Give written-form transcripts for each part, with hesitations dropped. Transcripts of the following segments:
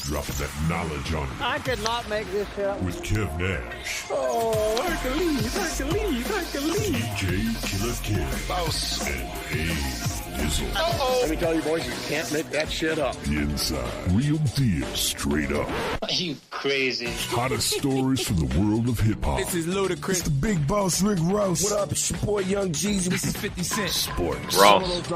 Dropping that knowledge on you. I could not make this shit up. With Kev Nash. Oh, Hercules. DJ Killer Kev. Boss. And Dizzle. Uh-oh. Let me tell you, boys, you can't make that shit up. The Inside. Real deal, straight up. Are you crazy? Hottest stories from the world of hip-hop. This is Ludacris. It's the big boss, Rick Ross. What up? It's your boy Young Jeezy. This is 50 Cent. Sports. Ross.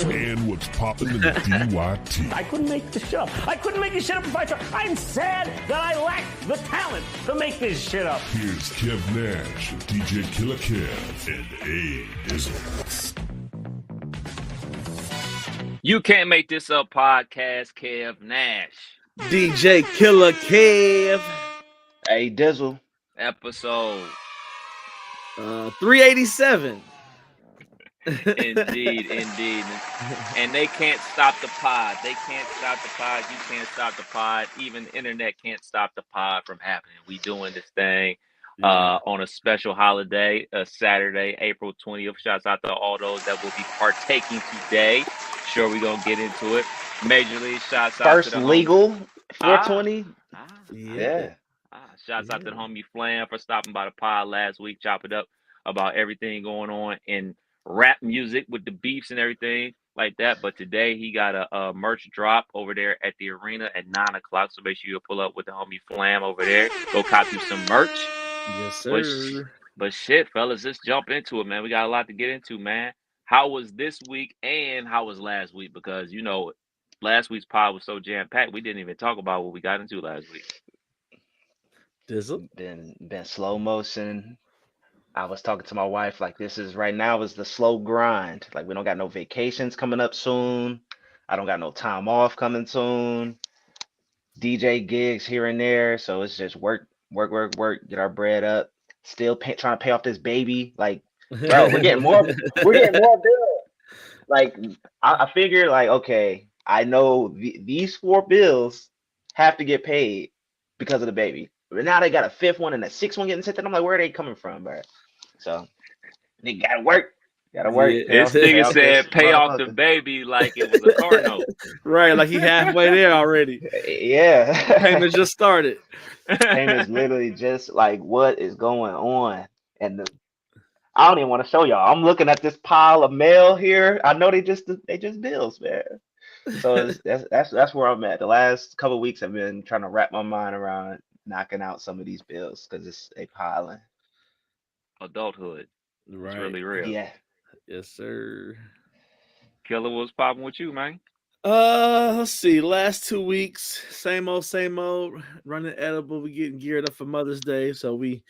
And what's popping in the DYT. I couldn't make this shit up. I couldn't make this shit up if I tried. I'm sad that I lack the talent to make this shit up. Here's Kev Nash, DJ Killer Kev, and Dizzle. You Can't Make This Up podcast, Kev Nash. DJ Killer Kev. Hey, Dizzle. Episode 387. Indeed. And they can't stop the pod. They can't stop the pod. You can't stop the pod. Even the internet can't stop the pod from happening. We doing this thing on a special holiday, Saturday, April 20th. Shouts out to all those that will be partaking today. Sure, we're going to get into it. Major League shouts out First to the legal 420. Yeah. Shouts out to the homie Flam for stopping by the pod last week, chopping up about everything going on in rap music with the beefs and everything like that. But today he got a merch drop over there at the arena at 9 o'clock. So make sure you pull up with the homie Flam over there. Go cop you some merch. Yes, sir. But shit, fellas, let's jump into it, man. We got a lot to get into, man. How was this week and how was last week? Because, you know, last week's pod was so jam-packed, we didn't even talk about what we got into last week. Dizzle? Been slow motion. I was talking to my wife like this is right now is the slow grind. Like we don't got no vacations coming up soon. I don't got no time off coming soon. DJ gigs here and there. So it's just work, get our bread up. Still trying to pay off this baby. Like, bro, we're getting more bills. Like I figure like, okay, I know these 4 bills have to get paid because of the baby. But now they got a 5th one and a 6th one getting sent. I'm like, where are they coming from, bro? So they gotta work. Yeah, this nigga said pay off the baby like it was a car note. Right, like he halfway there already. Yeah. Payment just started. Payment's literally just like what is going on. And I don't even want to show y'all. I'm looking at this pile of mail here. I know they just bills, man. So that's where I'm at. The last couple of weeks I've been trying to wrap my mind around knocking out some of these bills because it's a piling. Adulthood. Right. It's really real. Yeah. Yes, sir. Killer, what's popping with you, man? Let's see. Last 2 weeks, same old. Running edible. We getting geared up for Mother's Day, so we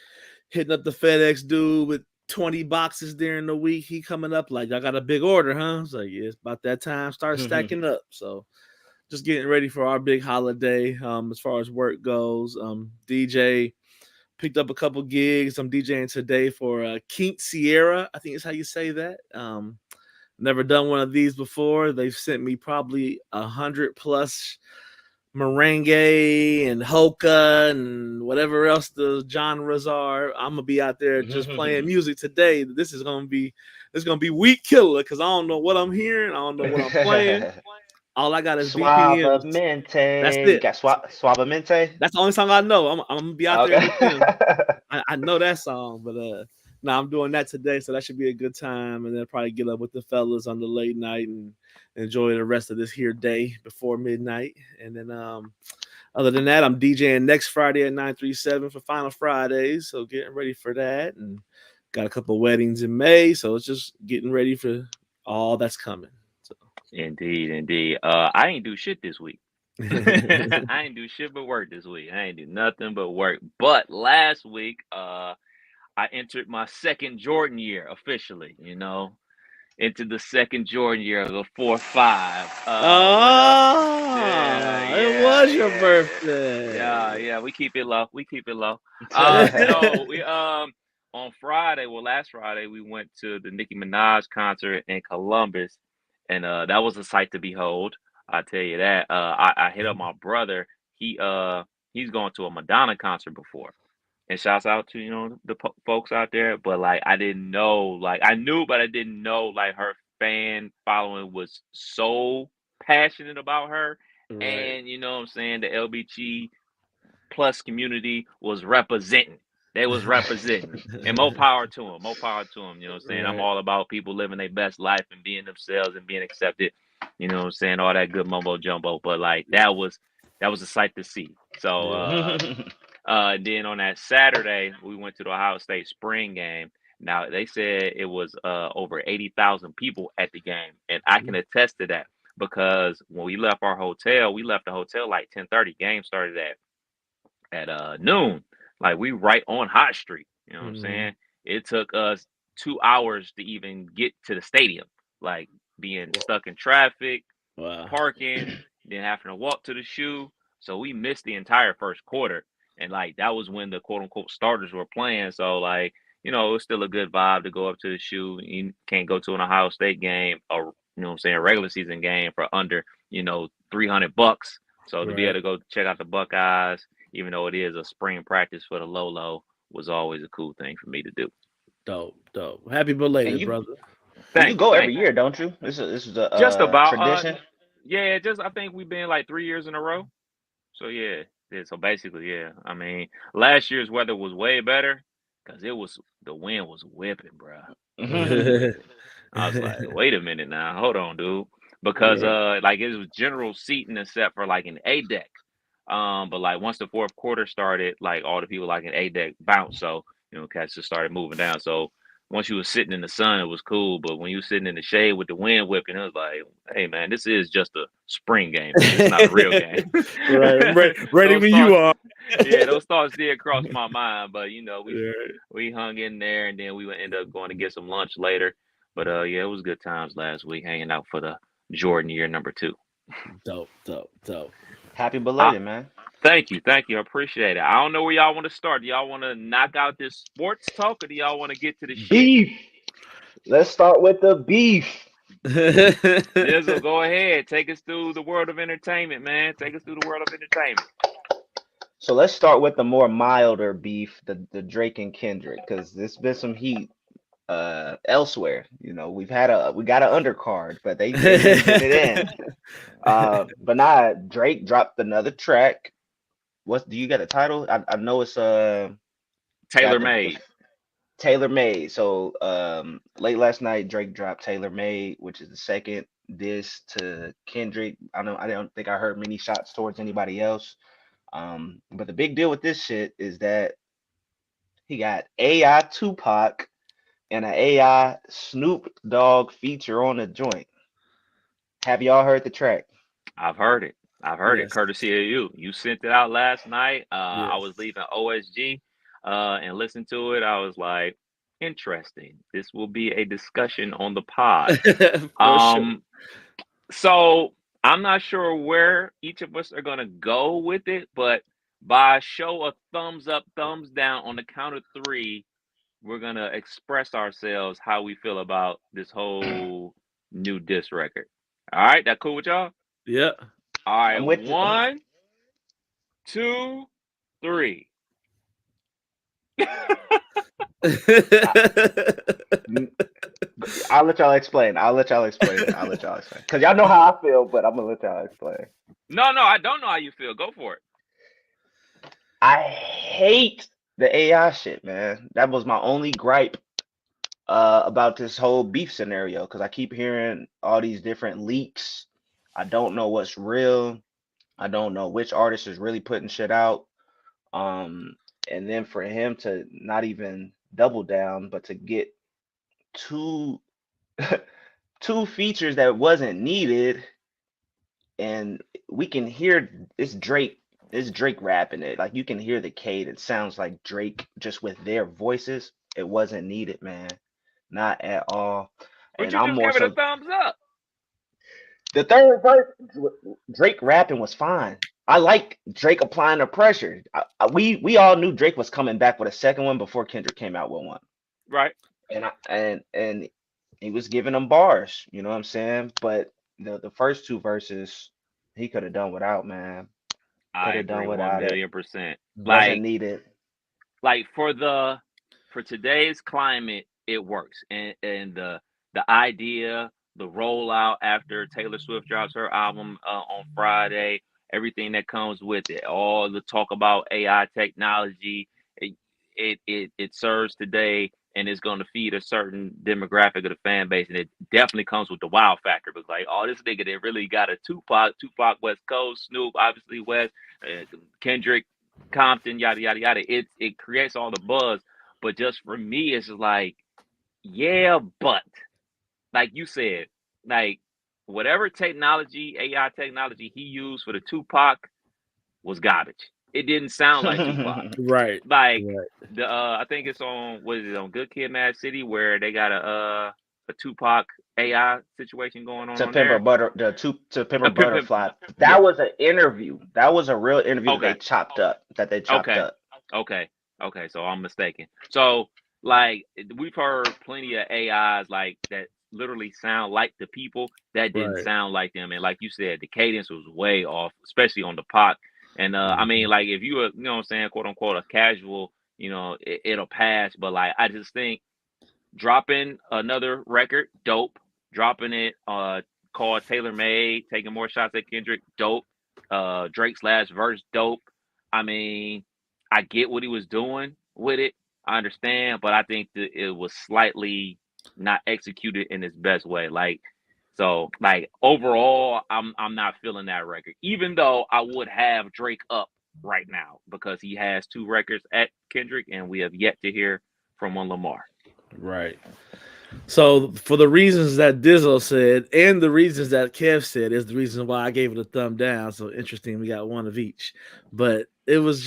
hitting up the FedEx dude with 20 boxes during the week. He coming up like, I got a big order, huh? I was like, yeah, it's about that time. Start stacking up. So just getting ready for our big holiday. As far as work goes, DJ picked up a couple gigs. I'm DJing today for Keint Sierra. I think is how you say that. Never done one of these before. They've sent me probably 100 plus merengue and hoka and whatever else the genres are. I'm gonna be out there just playing music today. This is gonna be week killer because I don't know what I'm hearing. I don't know what I'm playing. All I got is BPMs. Suavemente. That's it. You got Suavemente. That's the only song I know. I'm gonna be out there with them. Okay. I know that song, but no, I'm doing that today, so that should be a good time. And then probably get up with the fellas on the late night and enjoy the rest of this here day before midnight. And then other than that, I'm DJing next Friday at 937 for Final Fridays, so getting ready for that. And got a couple weddings in May, so it's just getting ready for all that's coming. So Indeed. I ain't do shit this week. I ain't do shit but work this week. I ain't do nothing but work. But last week, I entered my second Jordan year officially, you know, into the second Jordan year of the 4-5. It was your birthday. Yeah, we keep it low. On Friday, last Friday, we went to the Nicki Minaj concert in Columbus, and that was a sight to behold. I tell you that. I hit up my brother. He's gone to a Madonna concert before. And shouts out to, you know, the folks out there. But, like, I didn't know. Like, I knew, but I didn't know, like, her fan following was so passionate about her Right. And you know what I'm saying, the LBG plus community was representing. They was representing. And more power to them. More power to them. You know what I'm saying? I'm Right. all about people living their best life and being themselves and being accepted. You know what I'm saying? All that good mumbo jumbo. But like that was a sight to see. So then on that Saturday, we went to the Ohio State spring game. Now they said it was over 80,000 people at the game, and I can attest to that because when we left the hotel like 10:30. Game started at noon. Like we right on Hot Street. You know what I'm saying? It took us 2 hours to even get to the stadium. Like being stuck in traffic, Wow. parking, then having to walk to the shoe. So we missed the entire first quarter. And like that was when the quote unquote starters were playing. So like, you know, it was still a good vibe to go up to the shoe. You can't go to an Ohio State game or you know what I'm saying, a regular season game for under, $300. So to be able Right. to go check out the Buckeyes, even though it is a spring practice for the Lolo, was always a cool thing for me to do. Dope. Happy And belated, you brother. you Thank you, go every thank you. year, don't you? This is Just a about tradition. yeah, just I think we've been like 3 years in a row. So yeah. So basically, yeah. I mean, last year's weather was way better because the wind was whipping, bro. It was whipping. I was like, wait a minute now, hold on, dude, because Yeah. like it was general seating except for like an A deck. But like once the fourth quarter started, like all the people like an A deck bounced, so cats just started moving down. So once you was sitting in the sun, it was cool. But when you was sitting in the shade with the wind whipping, it was like, hey man, this is just a spring game, man. It's not a real game. Right. Ready Those when you thoughts, are. yeah, those thoughts did cross my mind, but Right. we hung in there, and then we would end up going to get some lunch later. But yeah, it was good times last week hanging out for the Jordan year number 2. Dope. Happy I, belated, man. thank you, I appreciate it. I don't know where y'all want to start. Do y'all want to knock out this sports talk, or do y'all want to get to the shit? Beef. Let's start with the beef. Jizzle, go ahead. Take us through the world of entertainment, man. Take us through the world of entertainment. So let's start with the more milder beef, the Drake and Kendrick, because there's been some heat elsewhere. We got an undercard, but they didn't send it in. But now Drake dropped another track. What do you got a title? I know it's Tailor got the made. Tailor Made. So late last night Drake dropped Tailor Made, which is the second diss to Kendrick. I don't think I heard many shots towards anybody else. But the big deal with this shit is that he got AI Tupac and an AI Snoop Dogg feature on the joint. Have y'all heard the track? I've heard it. I've heard it, Yes. courtesy of you. You sent it out last night. I Yes. was leaving OSG and listened to it. I was like, interesting. This will be a discussion on the pod. For sure. So I'm not sure where each of us are gonna go with it, but by show of thumbs up, thumbs down on the count of 3, we're gonna express ourselves how we feel about this whole new diss record. All right, that cool with y'all? Yeah. All right, I'm with you. 1, 2, 3. I'll let y'all explain. Because y'all know how I feel, but I'm gonna let y'all explain. No, I don't know how you feel. Go for it. I hate the AI shit, man. That was my only gripe about this whole beef scenario because I keep hearing all these different leaks. I don't know what's real. I don't know which artist is really putting shit out. And then for him to not even double down, but to get two two features that wasn't needed, and we can hear it's Drake rapping it. Like you can hear the cadence. Sounds like Drake just with their voices. It wasn't needed, man. Not at all. But And you I'm just more gave it a so thumbs up. the third verse, Drake rapping was fine. I like Drake applying the pressure. We all knew Drake was coming back with a second one before Kendrick came out with one, Right. and he was giving them bars. You know what I'm saying? But the first 2 verses he could have done without, man. I Could have done agree one without it. million percent. Wasn't needed. Like for today's climate, it works. And the idea the rollout after Taylor Swift drops her album on Friday, everything that comes with it, all the talk about AI technology, it serves today and it's going to feed a certain demographic of the fan base, and it definitely comes with the wow factor. Because like, oh, this nigga, they really got a Tupac West Coast, Snoop obviously West, Kendrick, Compton, yada yada yada. It creates all the buzz, but just for me, it's just like, yeah, but like you said, like whatever technology, AI technology he used for the Tupac was garbage. It didn't sound like Tupac. Right. Like Right. the I think it's on, what is it, on Good Kid, Mad City, where they got a Tupac AI situation going To on Pimp a there. Butter, to Pimp a Pimp, Butterfly. yeah. That was an interview. That was a real interview that they Okay. chopped up. Okay. Okay. So I'm mistaken. So like we've heard plenty of AIs like that literally sound like the people that didn't Right. sound like them, and like you said, the cadence was way off, especially on the Pac. And I mean, like if you are, you know what I'm saying, quote unquote, a casual, it'll pass. But like I just think dropping another record, dope. Dropping it called Tailor Made, taking more shots at Kendrick, dope. Drake's last verse, dope. I mean, I get what he was doing with it. I understand, but I think that it was slightly not executed in its best way. Like, so like overall, I'm not feeling that record. Even though I would have Drake up right now because he has 2 records at Kendrick, and we have yet to hear from one Lamar. Right. So for the reasons that Dizzo said and the reasons that Kev said is the reason why I gave it a thumb down. So interesting, we got one of each. But it was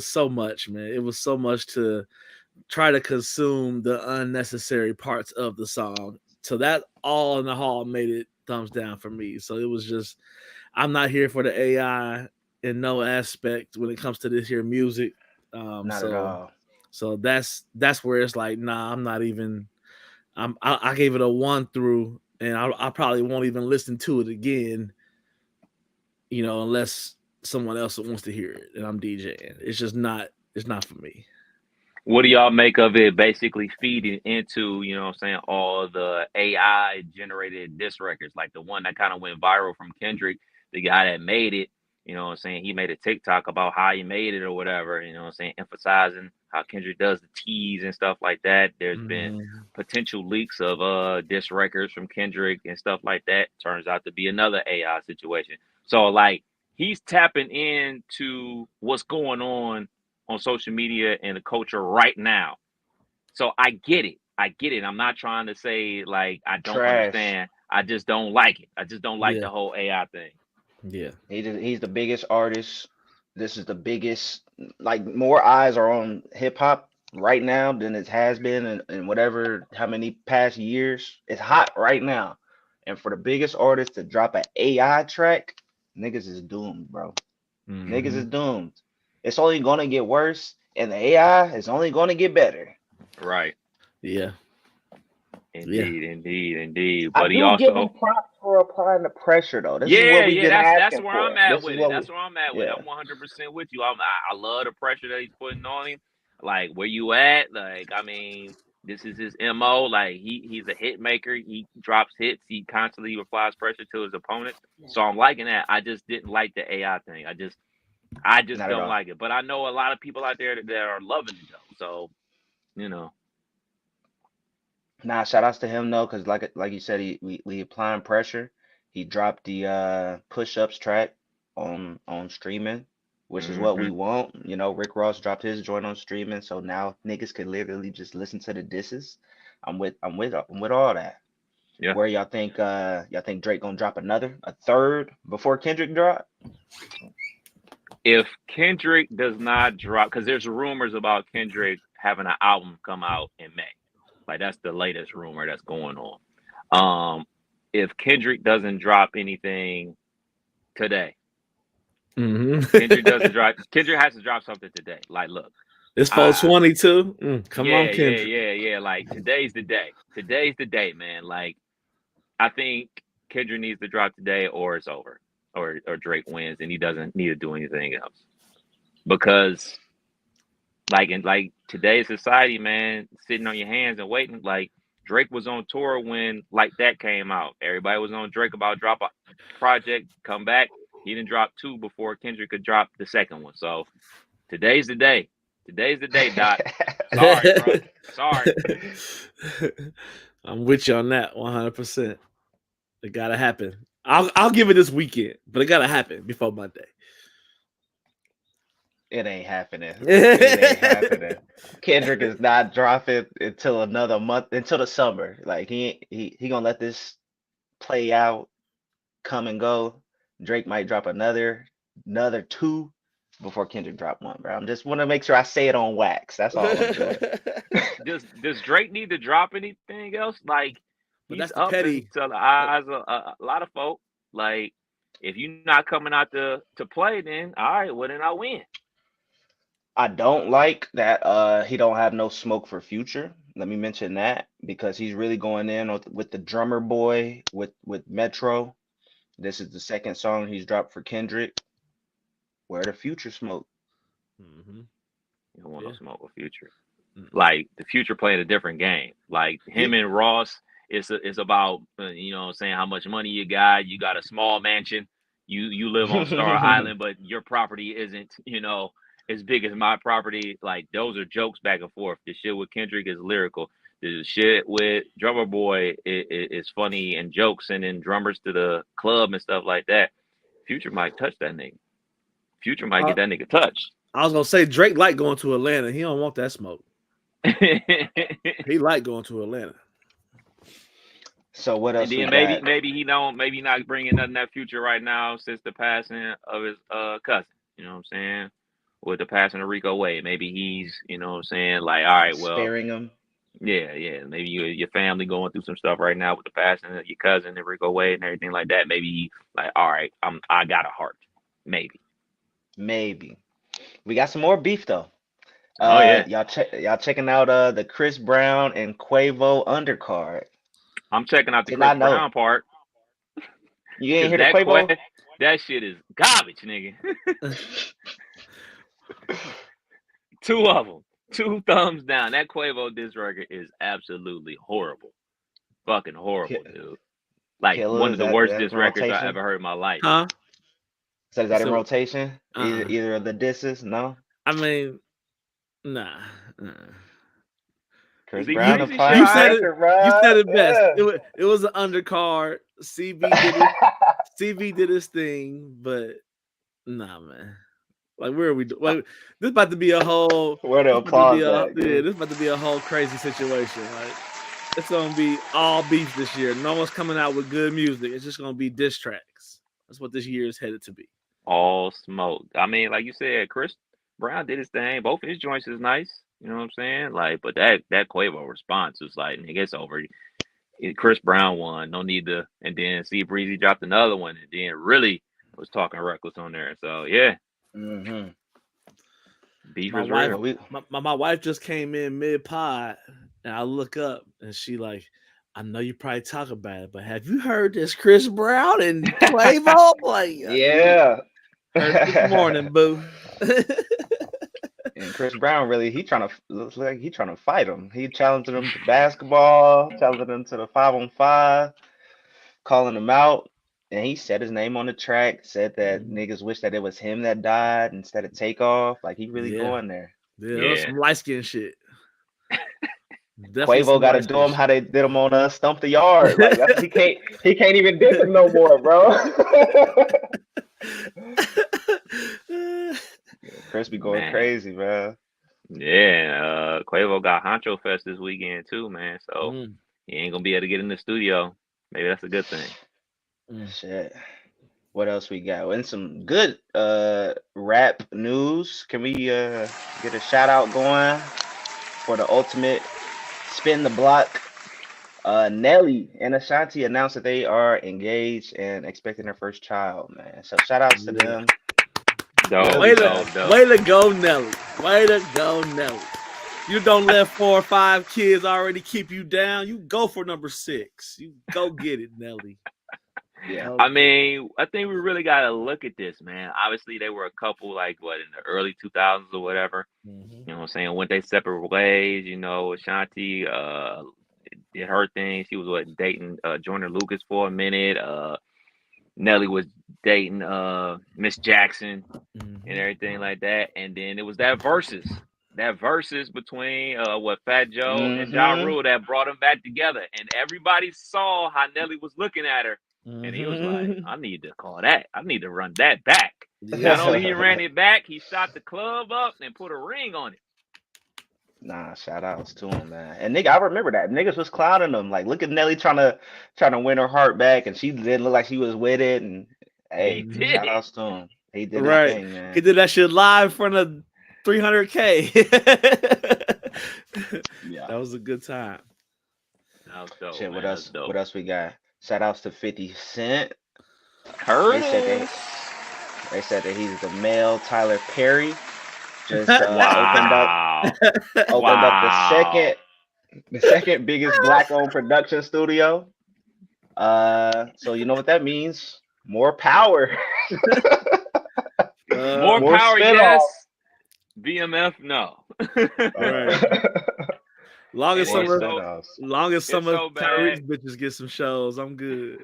so much, man. It was so much to try to consume the unnecessary parts of the song. So that all in the hall made it thumbs down for me. So it was just, I'm not here for the AI in no aspect when it comes to this here music. Not at all. So that's where it's like, nah, I'm not even. I gave it a 1 through, and I probably won't even listen to it again. Unless someone else wants to hear it, and I'm DJing. It's just not. It's not for me. What do y'all make of it basically feeding into, you know what I'm saying, all the AI generated diss records, like the one that kind of went viral from Kendrick, the guy that made it, you know what I'm saying, he made a TikTok about how he made it or whatever, you know what I'm saying, emphasizing how Kendrick does the teas and stuff like that. There's been potential leaks of diss records from Kendrick and stuff like that. Turns out to be another AI situation. So like he's tapping into what's going on social media and the culture right now. So I get it. I'm not trying to say like I don't Trash. understand. I just don't like it. I just don't like the whole AI thing. Yeah. He's the biggest artist. This is the biggest, like more eyes are on hip hop right now than it has been in whatever how many past years. It's hot right now. And for the biggest artist to drop an AI track, niggas is doomed, bro. Niggas is doomed. It's only gonna get worse, and the AI is only gonna get better. Right. Yeah. Indeed. I But he do give him also, props for applying the pressure though. This is what we've been asking that's where for. I'm at This with is it. what That's where I'm at with it. yeah. I'm 100% with you. I love the pressure that he's putting on him. Like, where you at? Like, I mean, this is his MO. Like, he's a hit maker. He drops hits. He constantly applies pressure to his opponents. So I'm liking that. I just didn't like the AI thing. I just Not at don't all. like it. But I know a lot of people out there that are loving it though. So, you know. Nah, shout outs to him though, because like you said, we applying pressure. He dropped the push ups track on streaming, which is what we want. Rick Ross dropped his joint on streaming, so now niggas can literally just listen to the disses. I'm with all that. Yeah. Where y'all think Drake gonna drop a third before Kendrick drop? If Kendrick does not drop, because there's rumors about Kendrick having an album come out in May. Like that's the latest rumor that's going on. If Kendrick doesn't drop anything today, Kendrick doesn't drop. Kendrick has to drop something today. Like, look, it's 422. Come on, Kendrick. Yeah. Like today's the day. Today's the day, man. Like, I think Kendrick needs to drop today, or it's over, or Drake wins, and he doesn't need to do anything else. Because, like in today's society, man, sitting on your hands and waiting, like Drake was on tour when Like That came out. Everybody was on Drake about drop a project, come back. He didn't drop 2 before Kendrick could drop the second one. So today's the day. Today's the day, Doc. Sorry, bro. Sorry. I'm with you on that 100%. It gotta happen. I'll give it this weekend, but it gotta happen before Monday. It ain't happening. It ain't happening. Kendrick is not dropping until another month, until the summer. Like he gonna let this play out, come and go. Drake might drop another 2 before Kendrick drop one, bro. I'm just want to make sure I say it on wax. That's all I'm doing. Does Drake need to drop anything else? Like, But he's that's the up petty. into the eyes of a lot of folk. Like, if you're not coming out to play, then all right, well then I win. I don't like that he don't have no smoke for Future. Let me mention that because he's really going in with the drummer boy with Metro. This is the second song he's dropped for Kendrick. Where the Future smoke? Mm-hmm. You don't want no smoke with Future. Mm-mm. Like, the Future playing a different game. Like, him and Ross, it's about you know what I'm saying, how much money you got. You got a small mansion. You live on Star Island, but your property isn't, you know, as big as my property. Like, those are jokes back and forth. The shit with Kendrick is lyrical. The shit with Drummer Boy is funny and jokes, and then drummers to the club and stuff like that. Future might touch that nigga. Future might get that nigga touched. I was gonna say Drake like going to Atlanta. He don't want that smoke. He like going to Atlanta. So what else? And then maybe he don't, maybe not bringing nothing that Future right now since the passing of his cousin. You know what I'm saying? With the passing of Rico Wade, maybe he's, you know what I'm saying, like, all right, well, sparing him. Yeah. Maybe your family going through some stuff right now with the passing of your cousin and Rico Wade and everything like that. Maybe he like, all right, I got a heart. Maybe. We got some more beef though. Oh yeah. Y'all checking out the Chris Brown and Quavo undercard. I'm checking out the Chris Brown part. You ain't hear the Quavo? That shit is garbage, nigga. 2 of them. 2 thumbs down. That Quavo diss record is absolutely horrible. Fucking horrible, dude. Like, one of the worst diss records I ever heard in my life. Huh? So is that in rotation? Either of the disses? No? I mean, nah. Chris Brown you said it best. Yeah. It was an undercard. CV did his thing, but nah, man. Like, where are we? Like, this about to be a whole. Where the applause at? Yeah, this about to be a whole crazy situation. Like, it's gonna be all beef this year. No one's coming out with good music. It's just gonna be diss tracks. That's what this year is headed to be. All smoke. I mean, like you said, Chris Brown did his thing. Both of his joints is nice. You know what I'm saying? Like, but that Quavo response was like, nigga, it's over. Chris Brown won. No need to. And then C Breezy dropped another one, and then really was talking reckless on there. So yeah. Mm-hmm. Beef is real. My wife just came in mid-pod, and I look up, and she like, I know you probably talk about it, but have you heard this Chris Brown and Quavo? Like, yeah. Heard it this morning, boo. And Chris Brown really, looks like he trying to fight him. He challenging him to basketball, challenging him to the 5-on-5, calling him out. And he said his name on the track, said that niggas wish that it was him that died instead of Takeoff. Like, he really going there. Yeah, that was some light skin shit. Quavo got to do him how they did him on Stump the Yard. Like, he can't even diss him no more, bro. Chris be going crazy, man. Yeah, Quavo got Honcho Fest this weekend too, man. So he ain't gonna be able to get in the studio. Maybe that's a good thing. Shit. What else we got? And some good rap news. Can we get a shout out going for the ultimate spin the block? Nelly and Ashanti announced that they are engaged and expecting their first child, man. So shout outs to them. Way to go, Nelly. Way to go, Nelly. You don't let 4 or 5 kids already keep you down. You go for number 6. You go get it, Nelly. Yeah. I mean, I think we really got to look at this, man. Obviously, they were a couple, like, in the early 2000s or whatever. You know what I'm saying? When they separate ways, you know, Ashanti did her thing. She was dating Joyner Lucas for a minute. Nelly was dating Miss Jackson and everything like that. And then it was that versus between Fat Joe and Ja Rule that brought them back together. And everybody saw how Nelly was looking at her. And he was like, I need to call that. I need to run that back. Not only he ran it back, he shot the club up and put a ring on it. Nah, shout outs to him, man. And nigga, I remember that. Niggas was clowning him. Like, look at Nelly trying to win her heart back, and she didn't look like she was with it. And hey, shout outs to him. He did his thing, man. He did that shit live in front of 300K. Yeah. That was a good time. That was dope, Shit, man. what else we got? Shout outs to 50 Cent. Curtis. They said that he's the male Tyler Perry. Just Wow. opened up the second biggest black-owned production studio. So you know what that means? More power. More more power, spin-off. yes. BMF, no. Right. Long as It's some so- of so bad. Tyrese bitches get some shows, I'm good.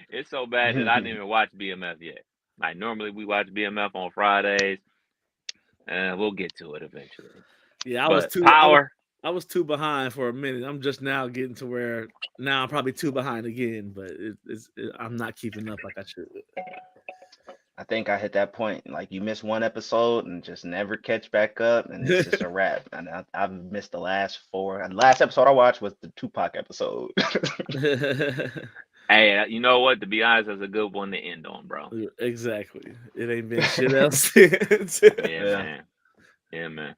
It's so bad that I didn't even watch BMF yet. Like normally we watch BMF on Fridays, and we'll get to it eventually. Yeah, I But was too power. I was too behind for a minute. I'm just now getting to where now I'm probably too behind again, but I'm not keeping up like I should. I think I hit that point. Like you miss one episode and just never catch back up, and it's just a wrap. And I've missed the last 4. And the last episode I watched was the Tupac episode. Hey, you know what? To be honest, that's a good one to end on, bro. Exactly. It ain't been shit else. Yeah, man.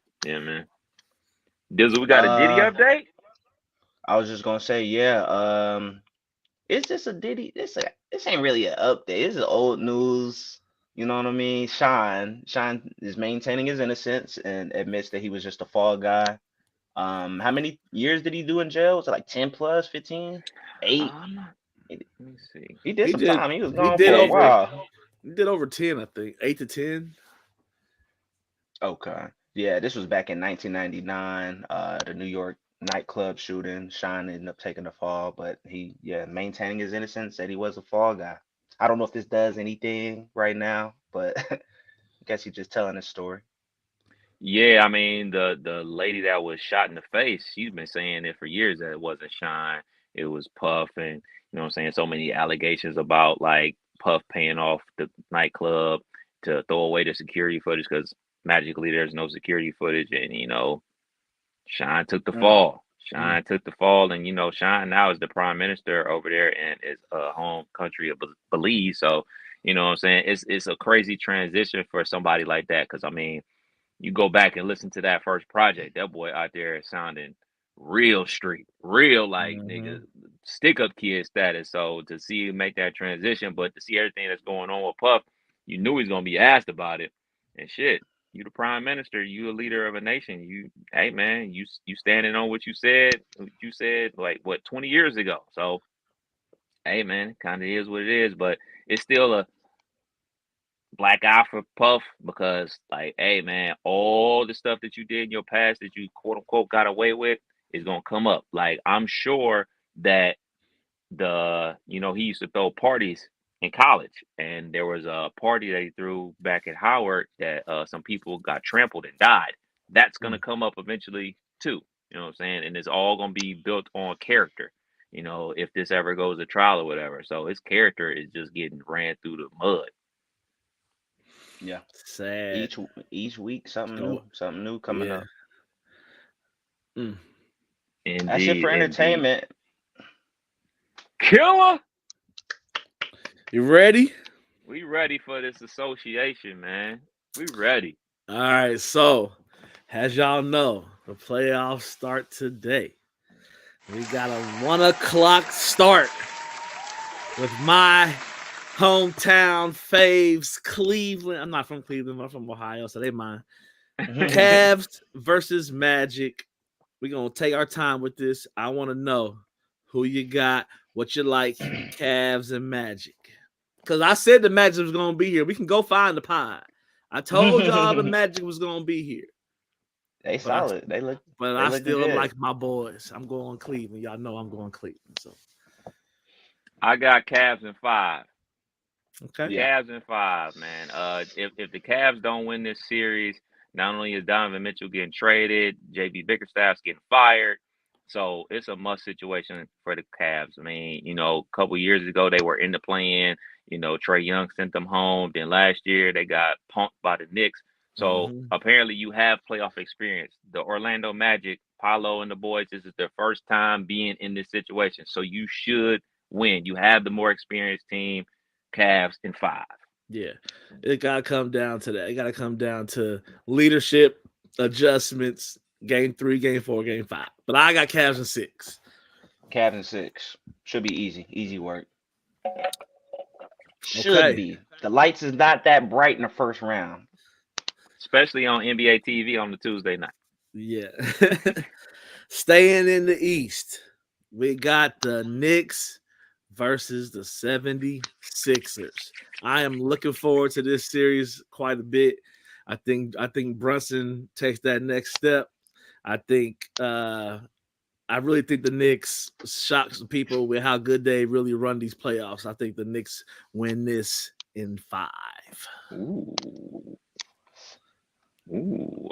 Dizzle, we got a Diddy update? I was just gonna say, yeah. It's just a Diddy. This ain't really an update. This is old news. You know what I mean? Shine is maintaining his innocence and admits that he was just a fall guy. How many years did he do in jail? Was it like 10 plus, 15? 8? Let me see. He did He some did- time. He was he gone did for a over- while. He did over 10, I think. 8 to 10. Okay. Yeah, this was back in 1999. The New York nightclub shooting. Shine ended up taking the fall, but he, maintaining his innocence, said he was a fall guy. I don't know if this does anything right now, but I guess he's just telling his story. Yeah, I mean the lady that was shot in the face, she's been saying it for years that it wasn't Shine, it was Puff, and you know what I'm saying, so many allegations about like Puff paying off the nightclub to throw away the security footage because magically there's no security footage, and you know, Shine took the fall. Shine took the fall, and you know, Shine now is the prime minister over there in his home country of Belize. So, you know what I'm saying? It's a crazy transition for somebody like that. Because I mean, you go back and listen to that first project, that boy out there is sounding real street, real like nigga stick up kid status. So to see him make that transition, but to see everything that's going on with Puff, you knew he's gonna be asked about it. And shit, you the prime minister, you a leader of a nation. Hey man, you standing on what you said like what 20 years ago. So hey man, kind of is what it is, but it's still a black eye for Puff because like, hey man, all the stuff that you did in your past that you quote unquote got away with is gonna come up. Like I'm sure that he used to throw parties in college, and there was a party that he threw back at Howard that some people got trampled and died. That's gonna come up eventually too. You know what I'm saying? And it's all gonna be built on character. You know, if this ever goes to trial or whatever. So his character is just getting ran through the mud. Yeah. Sad. Each week something new coming up. Indeed, That's it for entertainment. Killer. You ready? We ready for this association, man. We ready. All right. So, as y'all know, the playoffs start today. We got a 1:00 start with my hometown faves, Cleveland. I'm not from Cleveland. I'm from Ohio, so they mine. Cavs versus Magic. We're going to take our time with this. I want to know who you got, what you like, Cavs and Magic. Because I said the Magic was going to be here. We can go find the pod. I told y'all the Magic was going to be here. They But I, solid. They but I looking still good. like my boys. I'm going Cleveland. Y'all know I'm going Cleveland. So I got Cavs in 5. okay. Yeah. Cavs in 5, man. If the Cavs don't win this series, not only is Donovan Mitchell getting traded, JB Bickerstaff's getting fired. So it's a must situation for the Cavs. I mean, a couple years ago they were in the play-in. Trae Young sent them home. Then last year they got punked by the Knicks. So Mhm. apparently you have playoff experience. The Orlando Magic, Paolo and the boys, this is their first time being in this situation. So you should win. You have the more experienced team. Cavs in 5. Yeah, it gotta come down to that. It gotta come down to leadership adjustments. Game 3, game 4, game 5. But I got Cavs in 6. Cavs in 6. Should be easy. Easy work. Should Okay. be. The lights is not that bright in the first round. Especially on NBA TV on the Tuesday night. Yeah. Staying in the East, we got the Knicks versus the 76ers. I am looking forward to this series quite a bit. I think Brunson takes that next step. I really think the Knicks shock some people with how good they really run these playoffs. I think the Knicks win this in 5. Ooh.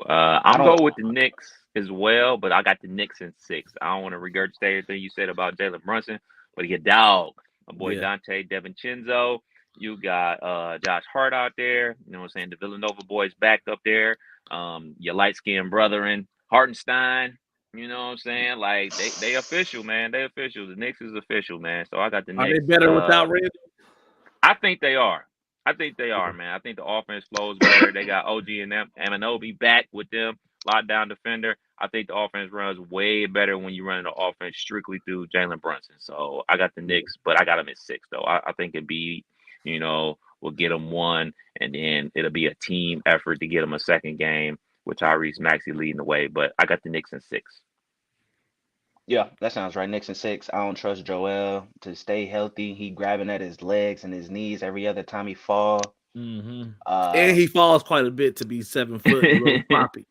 I I'm don't. going with the Knicks as well, but I got the Knicks in 6. I don't want to regurgitate everything you said about Jalen Brunson, but he a dog. My boy Yeah. Dante DiVincenzo. You got Josh Hart out there. You know what I'm saying? The Villanova boys back up there. Your light-skinned brethren, Hartenstein. You know what I'm saying? Like they official, man. They official. The Knicks is official, man. So I got the Are they Knicks. better without Randall? I think they are. I think they are, man. I think the offense flows better. They got OG and them, Amanobi back with them, lockdown defender. I think the offense runs way better when you run the offense strictly through Jalen Brunson. So I got the Knicks, but I got them at 6, though. I think it'd be, we'll get them 1, and then it'll be a team effort to get them a second game with Tyrese Maxey leading the way. But I got the Knicks in 6. Yeah, that sounds right. Knicks in 6. I don't trust Joel to stay healthy. He grabbing at his legs and his knees every other time he fall. Mm-hmm. Uh, And he falls quite a bit to be 7 foot, a little floppy.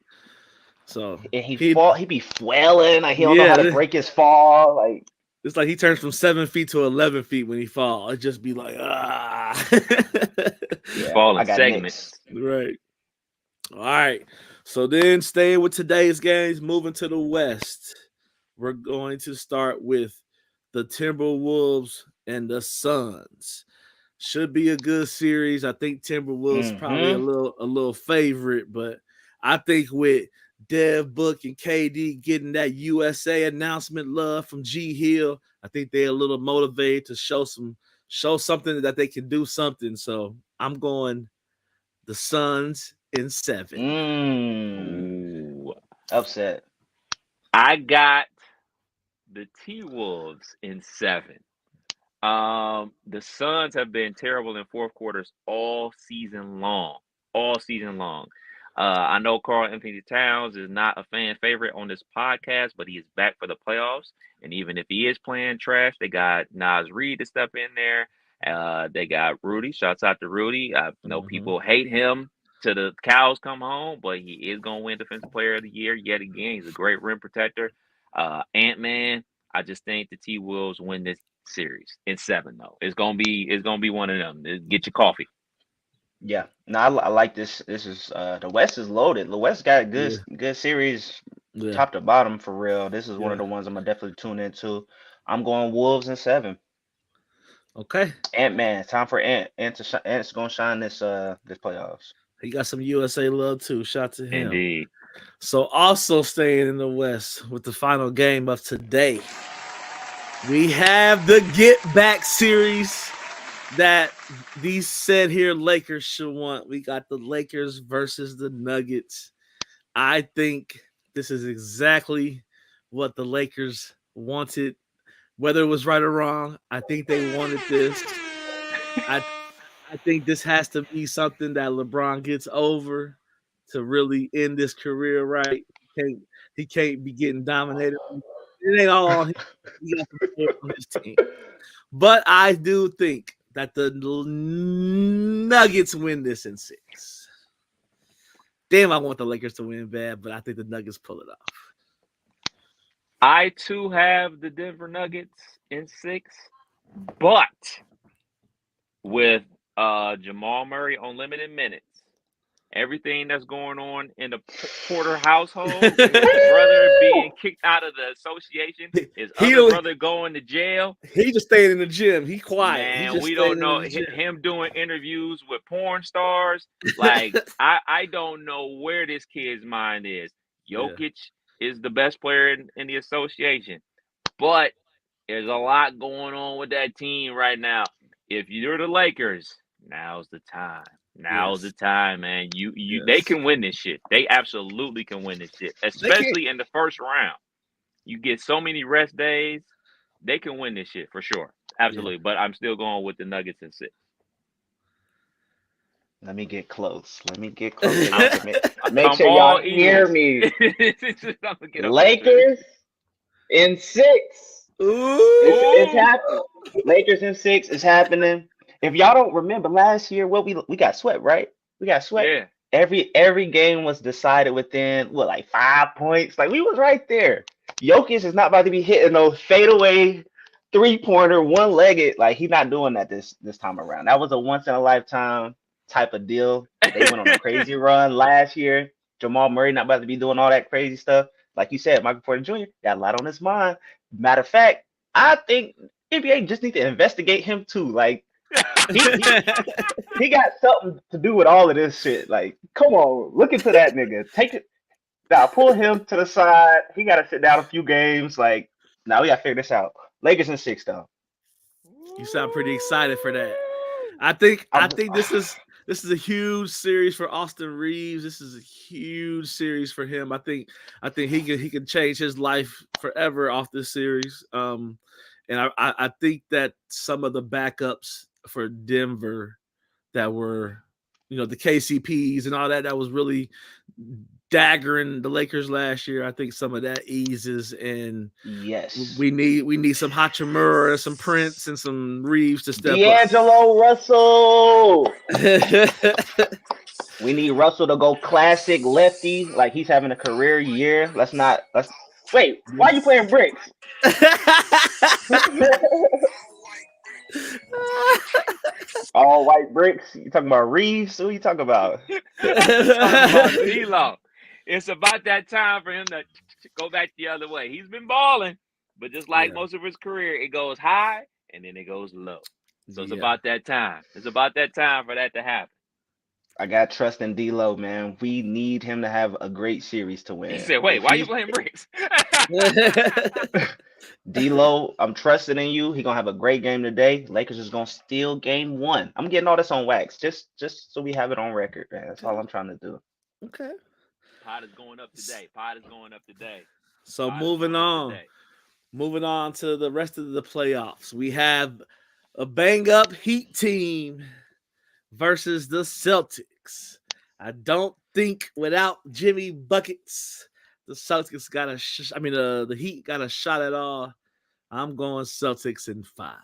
So and he be flailing. Like he don't know how to break his fall. Like it's like he turns from 7 feet to 11 feet when he falls. It just be like yeah, Fall I in got segments. Knicks. Right. All right. So then staying with today's games, moving to the West, we're going to start with the Timberwolves and the Suns. Should be a good series. I think Timberwolves probably a little favorite, but I think with Dev Book and KD getting that USA announcement love from G Hill, I think they're a little motivated to show something that they can do something. So I'm going the Suns in 7. Ooh. Upset. I got the T-Wolves in 7. The Suns have been terrible in fourth quarters all season long. All season long. I know Karl Anthony Towns is not a fan favorite on this podcast, but he is back for the playoffs. And even if he is playing trash, they got Naz Reid to step in there. They got Rudy. Shouts out to Rudy. I know people hate him till the cows come home, but he is going to win Defensive Player of the Year yet again. He's a great rim protector. Ant-Man. I just think the T-Wolves win this series in 7, though. It's gonna be one of them. Get your coffee. Yeah. No, I like this. This is the West is loaded. The West got good series top to bottom for real. This is one of the ones I'm gonna definitely tune into. I'm going Wolves in 7. Okay. Ant-Man. Time for Ant's gonna shine this playoffs. He got some USA love too. Shout to him. Indeed. So also staying in the West with the final game of today, we have the Get Back series that these said here Lakers should want. We got the Lakers versus the Nuggets. I think this is exactly what the Lakers wanted. Whether it was right or wrong, I think they wanted this. I think this has to be something that LeBron gets over to really end this career right. He can't be getting dominated. It ain't all on him. He got support on his team. But I do think that the Nuggets win this in 6. Damn, I want the Lakers to win bad, but I think the Nuggets pull it off. I too have the Denver Nuggets in 6, but with Jamal Murray on limited minutes, everything that's going on in the Porter household, with his brother being kicked out of the association, his other brother going to jail. He just staying in the gym. He quiet. Man, we don't know him doing interviews with porn stars. Like, I don't know where this kid's mind is. Jokic is the best player in the association, but there's a lot going on with that team right now. If you're the Lakers, now's the time. Now's the time, man. They can win this shit. They absolutely can win this shit, especially in the first round. You get so many rest days, they can win this shit for sure. Absolutely. Yeah. But I'm still going with the Nuggets in 6. Let me get close. Make sure y'all hear me. Lakers in 6. It's happening. Lakers in 6 is happening. If y'all don't remember last year, we got swept, right? We got swept. Yeah. Every game was decided within like 5 points. Like, we was right there. Jokic is not about to be hitting no fadeaway 3-pointer, one-legged. Like, he's not doing that this time around. That was a once in a lifetime type of deal. They went on a crazy run last year. Jamal Murray not about to be doing all that crazy stuff. Like you said, Michael Porter Jr. got a lot on his mind. Matter of fact, I think NBA just need to investigate him too. Like, he got something to do with all of this shit. Like, come on, look into that nigga. Take it. Now pull him to the side. He got to sit down a few games. Like, now we got to figure this out. Lakers in 6 though. You sound pretty excited for that. I think this is a huge series for Austin Reeves. This is a huge series for him. I think he can change his life forever off this series. And I think that some of the backups for Denver that were, the KCPs and all that was really daggering the Lakers last year. I think some of that eases, and we need some Hachimura, some Prince, and some Reeves to step D'Angelo Russell. We need Russell to go classic lefty, like he's having a career year. Let's wait. Why are you playing bricks? All white bricks. You talking about Reeves? Who you talking about? D-Lo. It's about that time for him to go back the other way. He's been balling, but just like most of his career, it goes high and then it goes low. So it's about that time. It's about that time for that to happen. I got trust in D-Lo, man. We need him to have a great series to win. He said, wait, why are you playing bricks? D-Lo, I'm trusting in you. He's going to have a great game today. Lakers is going to steal game 1. I'm getting all this on wax just so we have it on record, man. That's all I'm trying to do. Okay. Pod is going up today. So moving on to the rest of the playoffs. We have a bang-up Heat team versus the Celtics. I don't think without Jimmy Buckets, the Celtics got the Heat got a shot at all. I'm going Celtics in 5.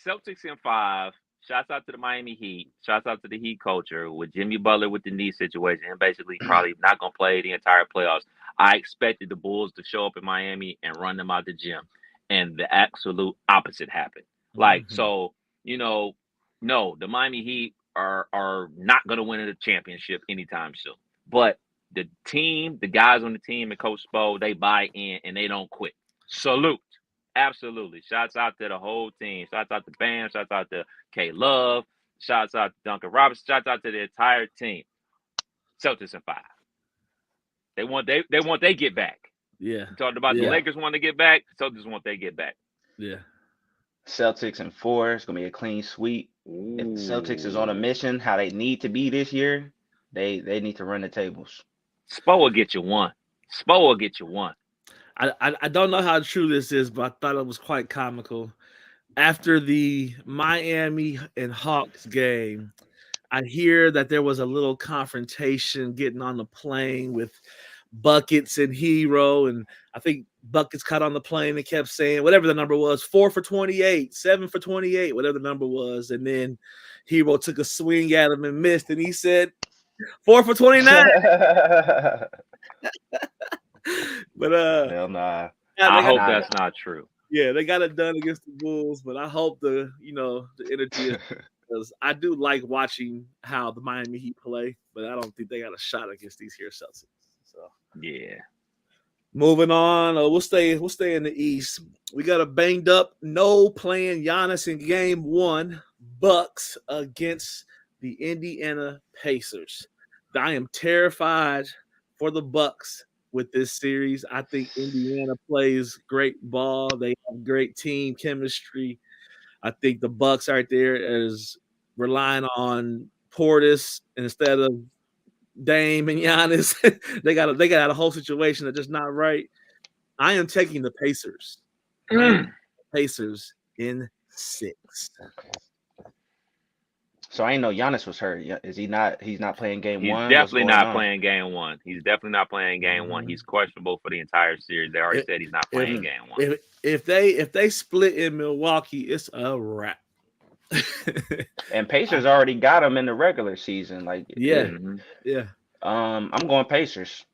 Celtics in 5. Shouts out to the Miami Heat. Shouts out to the Heat culture with Jimmy Butler with the knee situation and basically probably not going to play the entire playoffs. I expected the Bulls to show up in Miami and run them out the gym, and the absolute opposite happened. So, no, the Miami Heat are not going to win a championship anytime soon. But the team, the guys on the team and Coach Spo, they buy in and they don't quit. Salute. Absolutely. Shouts out to the whole team. Shouts out to Bam. Shouts out to K Love. Shouts out to Duncan Robinson. Shouts out to the entire team. Celtics in 5. They want they get back. Yeah. We talked about the Lakers want to get back. Celtics want they get back. Yeah. Celtics in 4. It's gonna be a clean sweep. If the Celtics is on a mission, how they need to be this year, they need to run the tables. Spo will get you one. I don't know how true this is, but I thought it was quite comical. After the Miami and Hawks game, I hear that there was a little confrontation getting on the plane with Buckets and Hero, and I think Buckets caught on the plane and kept saying whatever the number was, 4 for 28, 7 for 28, whatever the number was, and then Hero took a swing at him and missed, and he said 4 for 29. But Hell nah. I hope Nah. that's not true. yeah, they got it done against the Bulls, but I hope the energy is, because I do like watching how the Miami Heat play, but I don't think they got a shot against these here Celtics. So Yeah. moving on, we'll stay in the East. We got a banged up, no playing Giannis in game 1, Bucks against the Indiana Pacers. I am terrified for the Bucks with this series. I think Indiana plays great ball. They have great team chemistry. I think the Bucks right there is relying on Portis instead of Dame and Giannis. they got a whole situation that's just not right. I am taking the Pacers. Pacers in 6. So I ain't know Giannis was hurt. Is he not? He's not playing game He's 1. definitely not playing game 1. He's definitely not playing game 1. He's questionable for the entire series. They already said he's not playing game 1. If they split in Milwaukee, it's a wrap. And Pacers already got him in the regular season. Like yeah. I'm going Pacers.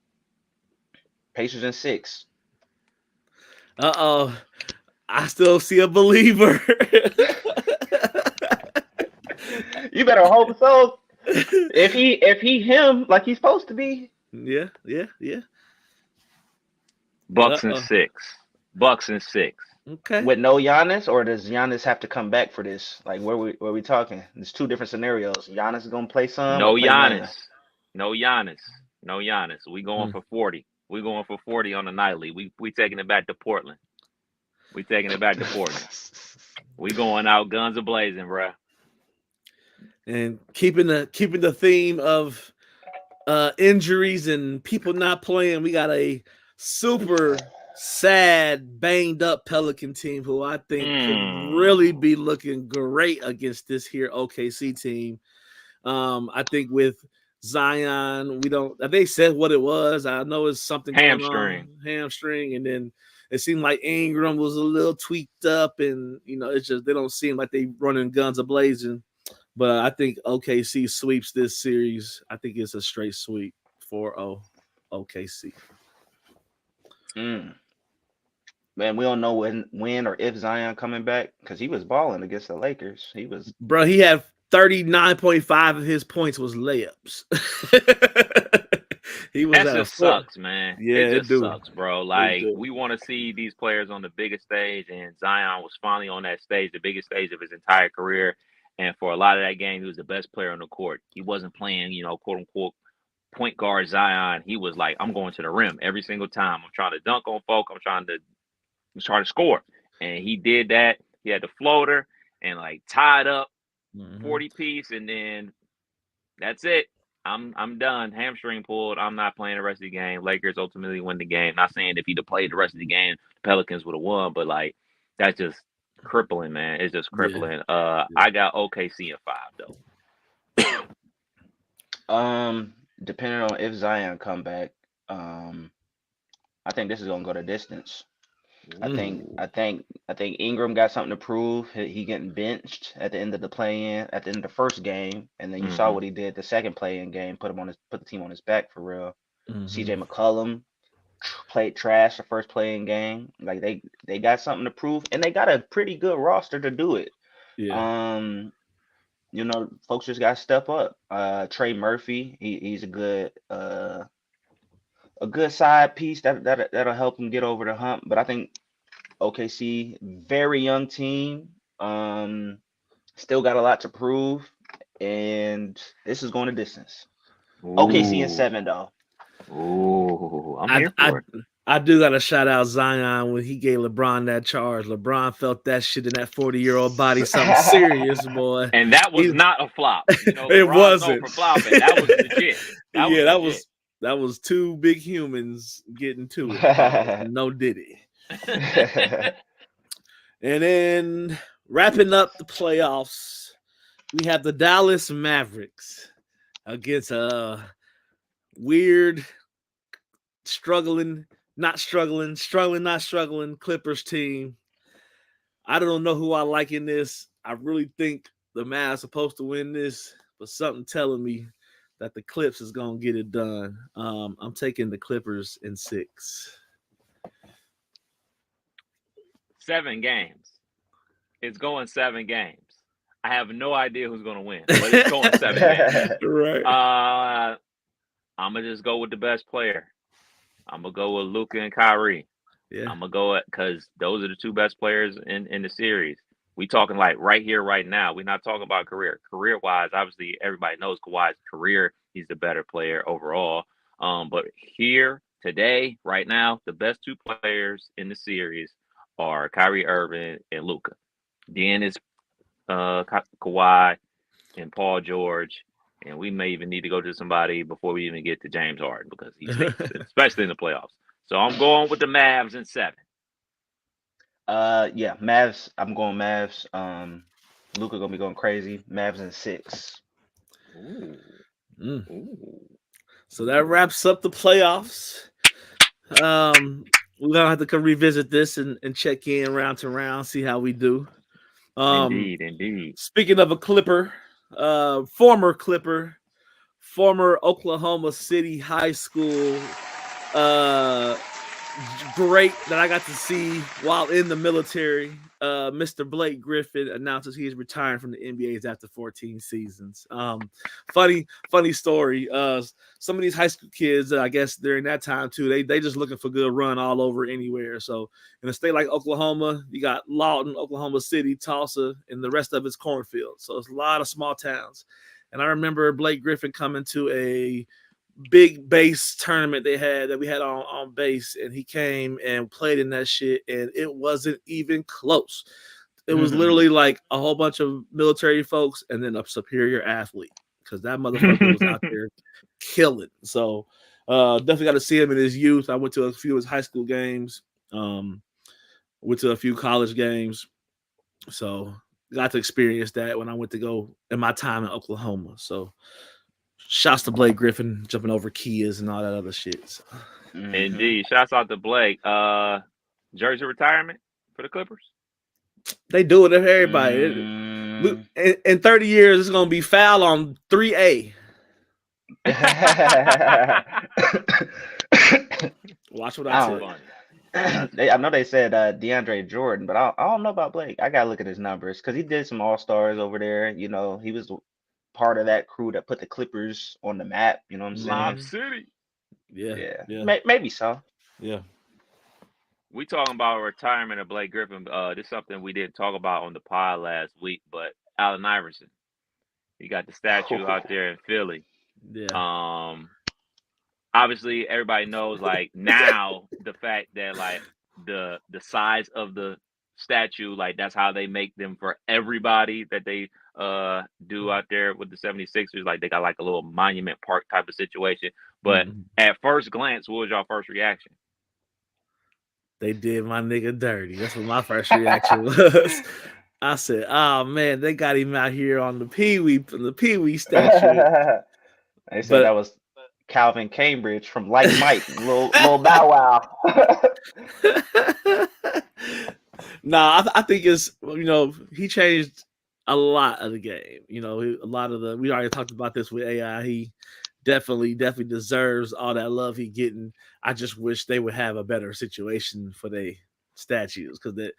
Pacers in 6. Uh-oh. I still see a believer. You better hope so. If he him like he's supposed to be. Yeah. Bucks in 6. Bucks in 6. Okay. With no Giannis, or does Giannis have to come back for this? Like where we talking? There's 2 different scenarios. Giannis is gonna play some. No play Giannis. none? No Giannis. We going for 40. We going for 40 on the nightly. We taking it back to Portland. We going out guns a-blazing, bro. And keeping the theme of injuries and people not playing, we got a super sad, banged up Pelican team who I think could really be looking great against this here OKC team. I think with Zion, they said what it was. I know it's something hamstring, and then it seemed like Ingram was a little tweaked up, and it's just they don't seem like they running guns a-blazing. But I think OKC sweeps this series. I think it's a straight sweep, 4-0 OKC. Man, we don't know when or if Zion coming back, because he was balling against the Lakers. He had 39.5 of his points was layups. That just sucks, man. Yeah, it just sucks, bro. Like, we want to see these players on the biggest stage, and Zion was finally on that stage, the biggest stage of his entire career. And for a lot of that game, he was the best player on the court. He wasn't playing, quote unquote, point guard Zion. He was like, I'm going to the rim every single time. I'm trying to dunk on folk. I'm trying to score. And he did that. He had the floater and tied up 40 piece, and then that's it. I'm done. Hamstring pulled. I'm not playing the rest of the game. Lakers ultimately win the game. Not saying if he'd have played the rest of the game, the Pelicans would have won, but that's just crippling, man. It's just crippling. I got OKC in 5 though. Depending on if Zion come back, I think this is gonna go the distance. I think Ingram got something to prove. He getting benched at the end of the play-in, at the end of the first game, and then you saw what he did the second play-in game. Put the team on his back for real. CJ McCollum played trash the first play-in game. Like they got something to prove, and they got a pretty good roster to do it. Yeah. Folks just got to step up. Trey Murphy, he's a good side piece that'll help him get over the hump. But I think OKC, very young team, still got a lot to prove, and this is going the distance. Ooh. OKC in 7 though. Ooh, I'm here for it. I do got to shout out Zion when he gave LeBron that charge. LeBron felt that shit in that 40-year-old body, something serious, boy. And that was not a flop. It wasn't. For flopping. That was legit. That was 2 big humans getting to it. No Diddy. And then wrapping up the playoffs, we have the Dallas Mavericks against a weird struggling, not struggling, struggling, not struggling Clippers team. I don't know who I like in this. I really think the Mavs supposed to win this, but something telling me that the Clips is gonna get it done. I'm taking the Clippers in 6. 7 games. It's going 7 games. I have no idea who's going to win, but it's going 7 games. Right. I'm going to just go with the best player. I'm going to go with Luka and Kyrie. Yeah. I'm going to go because those are the 2 best players in the series. We talking like right here, right now. We're not talking about career. Career-wise, obviously, everybody knows Kawhi's career. He's the better player overall. But here, today, right now, the best 2 players in the series are Kyrie Irving and Luka. Then it's Kawhi and Paul George, and we may even need to go to somebody before we even get to James Harden because he stinks, especially in the playoffs. So I'm going with the Mavs in 7. Yeah, Mavs. I'm going Mavs. Luka gonna be going crazy. Mavs in 6. Ooh. Mm. Ooh. So that wraps up the playoffs. We're gonna have to come revisit this and check in round to round, see how we do. Indeed. Speaking of a Clipper, former Clipper, former Oklahoma City High School, great that I got to see while in the military. Mr. Blake Griffin announces he is retiring from the NBA's after 14 seasons. Funny story. Some of these high school kids, I guess during that time too, they just looking for good run all over anywhere. So in a state like Oklahoma, you got Lawton, Oklahoma City, Tulsa, and the rest of it's cornfields. So it's a lot of small towns. And I remember Blake Griffin coming to a big base tournament we had on base, and he came and played in that shit, and it wasn't even close. It was literally like a whole bunch of military folks and then a superior athlete, because that motherfucker was out there killing. So definitely got to see him in his youth. I went to a few of his high school games, went to a few college games, so got to experience that when I went to go in my time in Oklahoma. So shouts to Blake Griffin jumping over Kias and all that other shit. So. Indeed. Shouts out to Blake. Jersey retirement for the Clippers. They do it for everybody. In 30 years, it's going to be foul on 3A. Watch what I tell you. I know they said DeAndre Jordan, but I don't know about Blake. I got to look at his numbers because he did some All-Stars over there. You know, he was part of that crew that put the Clippers on the map. You know what I'm saying? Mob City. Yeah. Yeah. Maybe so. Yeah. We talking about retirement of Blake Griffin. This is something we didn't talk about on the pod last week, but Allen Iverson, he got the statue out there in Philly. Yeah. Obviously everybody knows like now the fact that like the size of the statue, like that's how they make them for everybody that they do out there with the 76ers. Like they got like a little monument park type of situation. But at first glance, what was your first reaction? They did my nigga dirty. That's what my first reaction was. I said, "Oh man, they got him out here on the Pee Wee statue." They said that was Calvin Cambridge from Like Mike, little Bow Wow. Nah, I think it's, he changed a lot of the game. A lot of we already talked about this with AI. He definitely deserves all that love he getting. I just wish they would have a better situation for their statues, because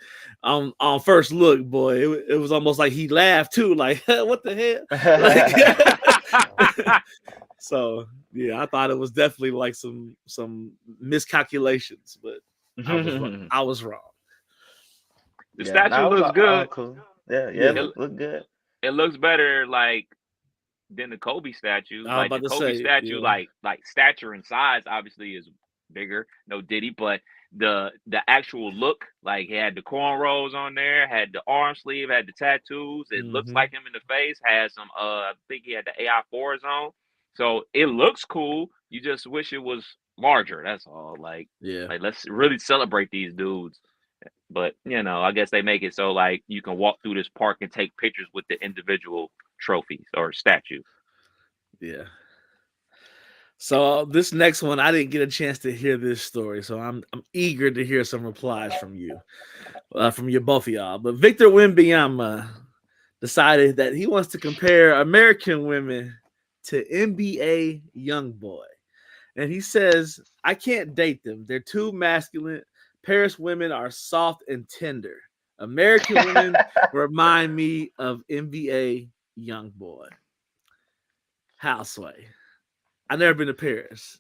on first look, boy, it was almost like he laughed too, like what the hell. So yeah, I thought it was definitely like some miscalculations, but I was wrong. The statue looks good. Cool. Yeah, it look good. It looks better like than the Kobe statue. Like the Kobe statue, like stature and size obviously is bigger, no Diddy, but the actual look, like he had the cornrows on there, had the arm sleeve, had the tattoos. It looks like him in the face. Had some I think he had the AI4s on. So it looks cool. You just wish it was larger. That's all. Like let's really celebrate these dudes. But I guess they make it so like you can walk through this park and take pictures with the individual trophies or statues. Yeah. So this next one, I didn't get a chance to hear this story, so I'm eager to hear some replies from you, from your both of y'all. But Victor Wembanyama decided that he wants to compare American women to NBA YoungBoy, and he says, "I can't date them. They're too masculine. Paris women are soft and tender. American women remind me of NBA YoungBoy." Houseway. I've never been to Paris.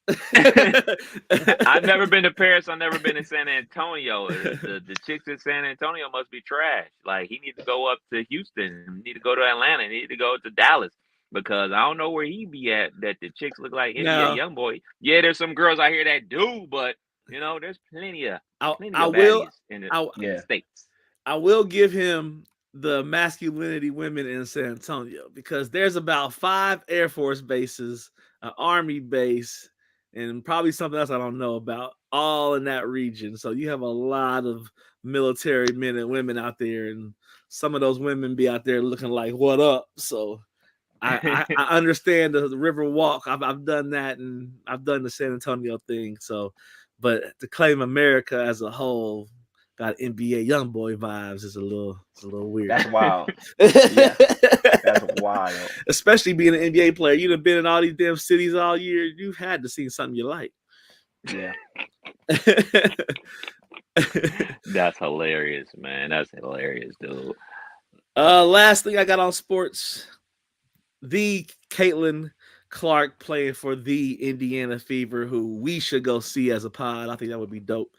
I've never been to Paris. I've never been to San Antonio. The chicks in San Antonio must be trash. Like, he needs to go up to Houston. He need to go to Atlanta. He need to go to Dallas, because I don't know where he be at that the chicks look like NBA No. YoungBoy. Yeah, there's some girls out here that do, but there's plenty of I baddies in the Yeah. States. I will give him the masculinity women in San Antonio, because there's about 5 Air Force bases, an Army base, and probably something else I don't know about, all in that region. So you have a lot of military men and women out there, and some of those women be out there looking like, what up? So I understand the river walk. I've done that, and I've done the San Antonio thing. So, but to claim America as a whole got NBA YoungBoy vibes is a little weird. That's wild. Yeah, that's wild. Especially being an NBA player. You'd have been in all these damn cities all year. You've had to see something you like. Yeah. That's hilarious, man. That's hilarious, dude. Last thing I got on sports, the Caitlin Clark playing for the Indiana Fever, who we should go see as a pod. I think that would be dope.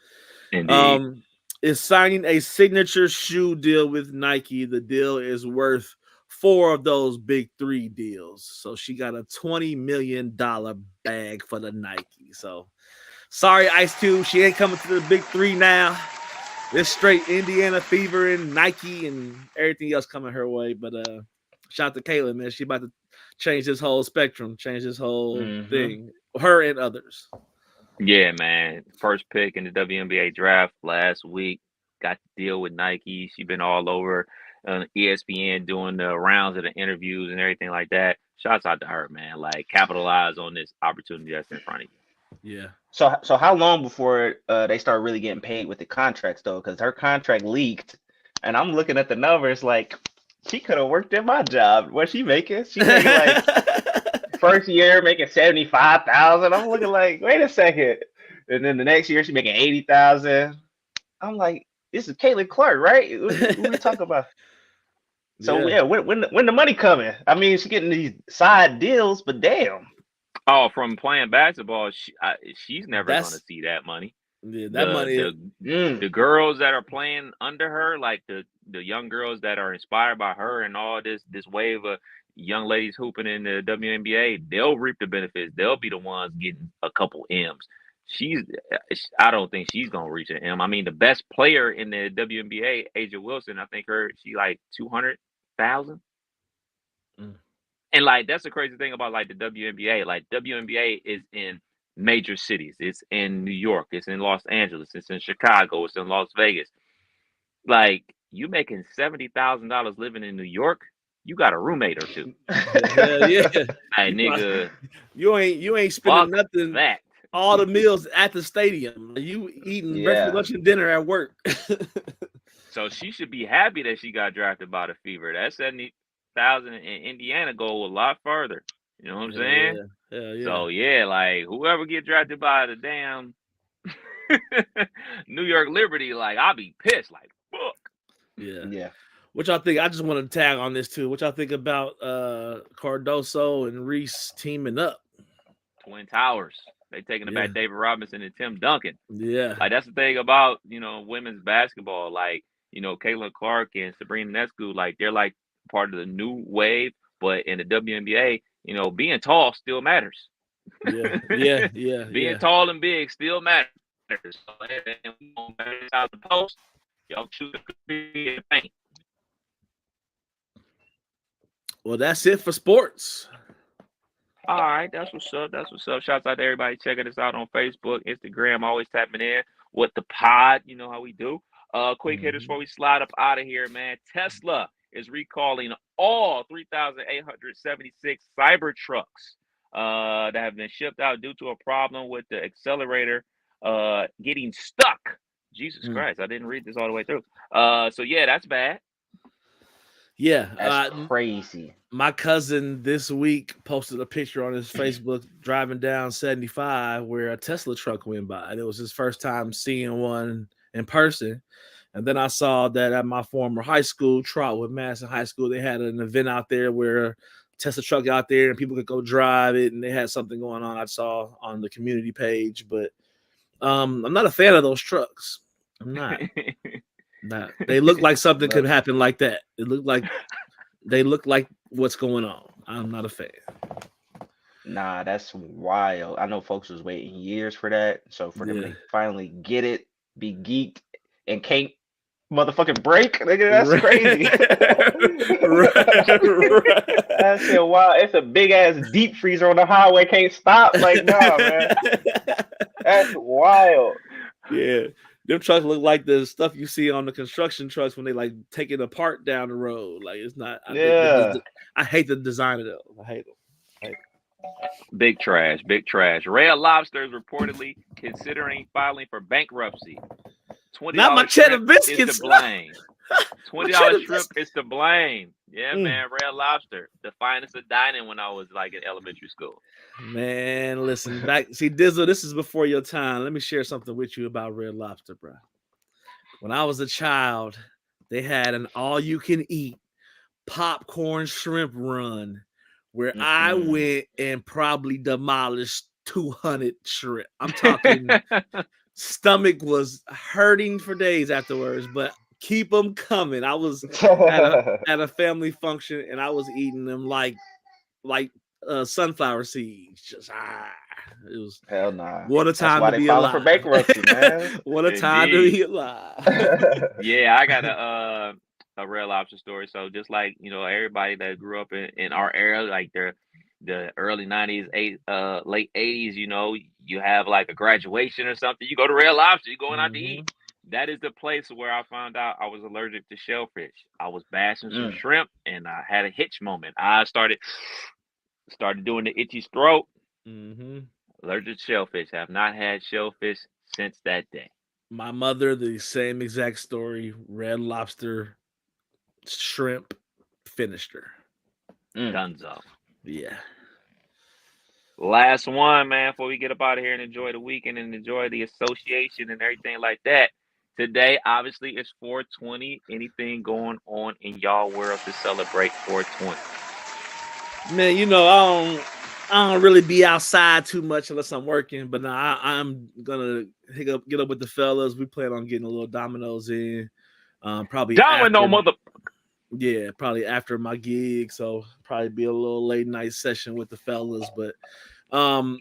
Indeed. Is signing a signature shoe deal with Nike. The deal is worth 4 of those big 3 deals. So she got a $20 million bag for the Nike. So sorry, Ice Cube, she ain't coming to the big 3 now. It's straight Indiana Fever and Nike and everything else coming her way. But shout out to Caitlin, man. She about to change this whole spectrum, change this whole thing. Her and others. Yeah, man. First pick in the WNBA draft last week. Got to deal with Nike. She's been all over ESPN doing the rounds of the interviews and everything like that. Shouts out to her, man. Like, capitalize on this opportunity that's in front of you. Yeah. So how long before they start really getting paid with the contracts, though? Because her contract leaked, and I'm looking at the numbers like, she could have worked at my job. What's she making? She making like first year making 75,000. I'm looking like, wait a second. And then the next year she's making 80,000. I'm like, this is Caitlin Clark, right? Who we talking about? So yeah, when the money coming? I mean, she's getting these side deals, but damn. Oh, from playing basketball, she's never going to see that money. Yeah, that money. The girls that are playing under her, like the young girls that are inspired by her and all this wave of young ladies hooping in the WNBA, they'll reap the benefits. They'll be the ones getting a couple M's. I don't think she's gonna reach an M. I mean, the best player in the WNBA, Aja Wilson, I think she like 200,000. And like, that's the crazy thing about like the WNBA. Like, WNBA is in major cities. It's in New York. It's in Los Angeles. It's in Chicago. It's in Las Vegas. Like, you making $70,000 living in New York, you got a roommate or two. Yeah. Hey, nigga, you ain't spending nothing. That all the meals at the stadium. You eating breakfast, lunch, and dinner at work. So she should be happy that she got drafted by the Fever. That 70,000 in Indiana go a lot further. You know what I'm saying? Yeah. So yeah, like, whoever get drafted by the damn New York Liberty, like, I'll be pissed. Like, fuck. Yeah. What y'all think? I just want to tag on this too. What y'all think about Cardoso and Reese teaming up? Twin Towers. They taking it back David Robinson and Tim Duncan. Yeah. Like, that's the thing about, women's basketball. Like, Caitlin Clark and Sabrina Nescu, like, they're like part of the new wave. But in the WNBA, being tall still matters. Yeah. Being tall and big still matters. So, and we gonna balance out the post. Y'all shoot the paint. Well, that's it for sports. All right, that's what's up. Shouts out to everybody checking us out on Facebook, Instagram, always tapping in with the pod. You know how we do. Quick hitters before we slide up out of here, man. Tesla is recalling all 3,876 Cybertrucks that have been shipped out due to a problem with the accelerator getting stuck. Jesus Christ, I didn't read this all the way through. So yeah, that's bad. Yeah, That's crazy. my cousin this week posted a picture on his Facebook driving down 75 where a Tesla truck went by, and it was his first time seeing one in person. And then I saw that at my former high school, Trotwood Madison High School, they had an event out there where a Tesla truck out there and people could go drive it, and they had something going on I saw on the community page. But I'm not a fan of those trucks. I'm not. They look like something could happen like that. They look like what's going on. I'm not a fan. Nah, that's wild. I know folks was waiting years for that. So for them to finally get it, be geeked, and can't motherfucking break, nigga, that's crazy. Right. That's it. Wow, it's a big ass deep freezer on the highway, can't stop. Like, nah, man. That's wild. Yeah. Them trucks look like the stuff you see on the construction trucks when they like take it apart down the road. Like, it's not. I hate the design of those. I hate them. Big trash. Red Lobster is reportedly considering filing for bankruptcy. $20 Not my cheddar biscuits. Is to blame. $20 shrimp is to blame. Yeah, man. Red Lobster, the finest of dining when I was like in elementary school. Man, listen, see, Dizzle, this is before your time. Let me share something with you about Red Lobster, bro. When I was a child, they had an all-you-can-eat popcorn shrimp run where I went and probably demolished 200 shrimp. I'm talking stomach was hurting for days afterwards, but keep them coming. I was at a family function and I was eating them like sunflower seeds. Just it was hell nah. What a time to be alive. For bankruptcy, man. What a time to be alive. Yeah, I got a Red Lobster story. So just like, you know, everybody that grew up in our era, like the early 90s, late 80s, you know, you have like a graduation or something, you go to Red Lobster, you going out to eat. That is the place where I found out I was allergic to shellfish. I was bashing some shrimp and I had a hitch moment. I started doing the itchy throat. Allergic to shellfish. Have not had shellfish since that day. My mother, the same exact story. Red Lobster shrimp finished her. Dunzo. Yeah. Last one, man, before we get up out of here and enjoy the weekend and enjoy the association and everything like that. Today, obviously, it's 420. Anything going on in y'all world to celebrate 420? Man, you know, I don't really be outside too much unless I'm working. But now I'm gonna get up with the fellas. We plan on getting a little dominoes in. Probably domino mother. Yeah, probably after my gig. So probably be a little late night session with the fellas. But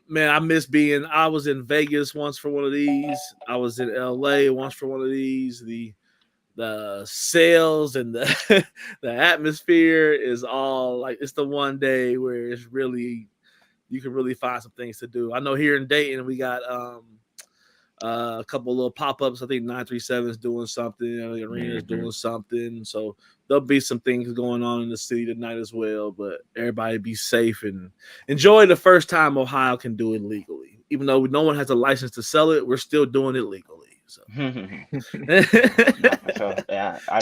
man, I was in Vegas once for one of these. I was in LA once for one of these. The sales and the the atmosphere is all like, it's the one day where it's really, you can really find some things to do. I know here in Dayton we got a couple of little pop-ups. I think 937 is doing something, the arena is doing something. So there'll be some things going on in the city tonight as well. But everybody be safe and enjoy the first time Ohio can do it legally. Even though no one has a license to sell it, we're still doing it legally. So, so yeah, I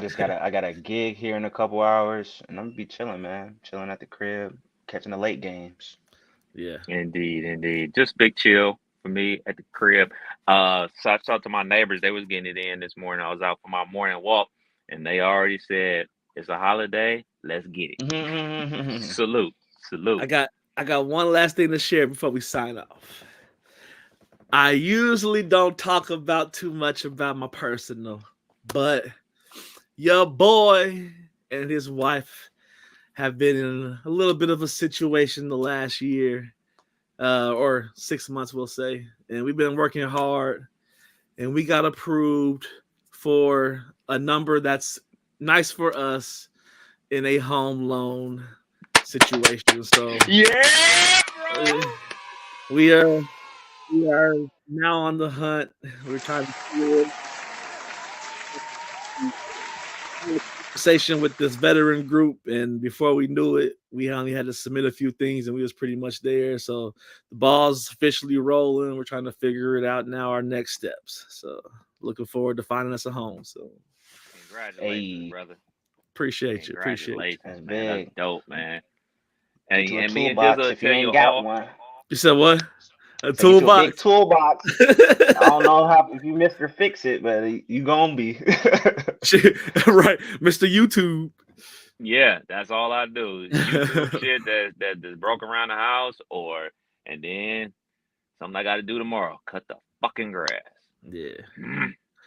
got a gig here in a couple hours, and I'm gonna be chilling, man. Chilling at the crib, catching the late games. Yeah, indeed. Just big chill for me at the crib. So I talked to my neighbors; they was getting it in this morning. I was out for my morning walk, and they already said it's a holiday. Let's get it. Salute. I got one last thing to share before we sign off. I usually don't talk about too much about my personal, but your boy and his wife have been in a little bit of a situation the last year, or 6 months, we'll say. And we've been working hard, and we got approved for a number that's nice for us in a home loan situation. So yeah, bro. We are now on the hunt. We're trying to conversation with this veteran group, and before we knew it, we only had to submit a few things, and we was pretty much there. So the ball's officially rolling. We're trying to figure it out now. Our next steps. So looking forward to finding us a home. So congratulations, brother. Appreciate you. Congratulations, That's man. big. That's dope, man. Get you a And me and toolbox Dizzle if you tell ain't you got all. one. You said what? A So get you a big toolbox. toolbox. I don't know how if you Mr. Fix It, but you gonna be. Right, Mr. YouTube. Yeah, that's all I do. YouTube shit that's broke around the house, and then something I got to do tomorrow. Cut the fucking grass. Yeah.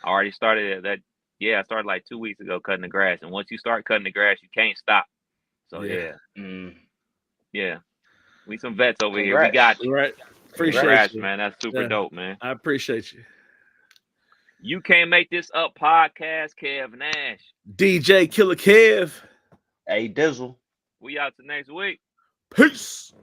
I already started that. Yeah, I started like 2 weeks ago cutting the grass, and once you start cutting the grass, you can't stop. So yeah. We some vets over here. We got you. Right. Appreciate Congrats, you, man. That's super dope, man. I appreciate you. You Can't Make This Up podcast, Kev Nash. DJ Killer Kev. Hey, Dizzle. We out to next week. Peace.